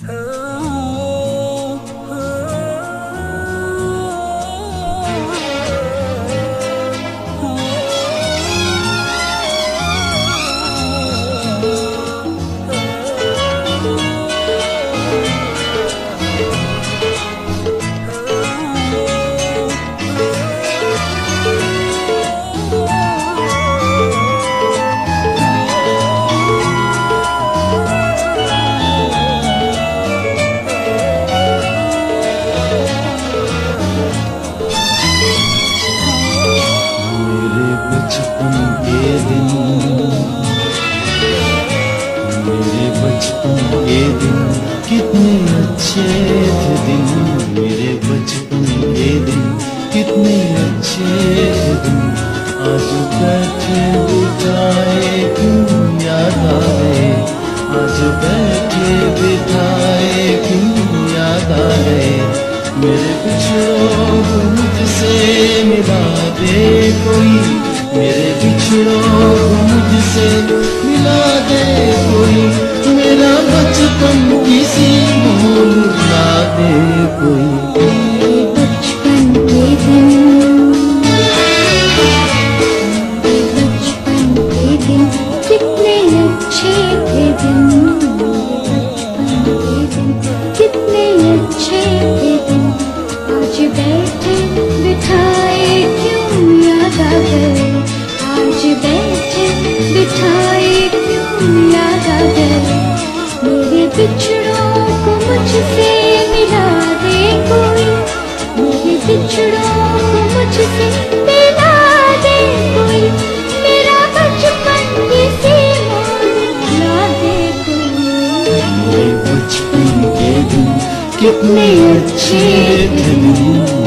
मेरे बचपन के दिन कितने अच्छे थे दिन, मेरे बचपन के दिन कितने अच्छे थे दिन। आज बैठे बिठाए क्यों याद आए, आज बैठे बिठाए क्यों याद आए। मेरे बिछड़ों को मुझसे मिला दे कोई, मेरे बिछड़ों को मुझसे मिला दे कोई। मेरा बचपन किसी भूल ना दे कोई। बचपन के दिन, बचपन के दिन कितने अच्छे थे दिन, बचपन के दिन कितने अच्छे थे दिन। आज बैठे बिठाए क्यों याद आ गए, आज बैठे बिठाए क्यों याद आ गए। मेरे बिछड़ों को मुझसे मिला दे कोई, मेरे बिछड़ों को मुझसे मिला दे कोई। मेरा बचपन किसी मोल ला दे कोई। मेरे बचपन के दिन कितने अच्छे थे दिन,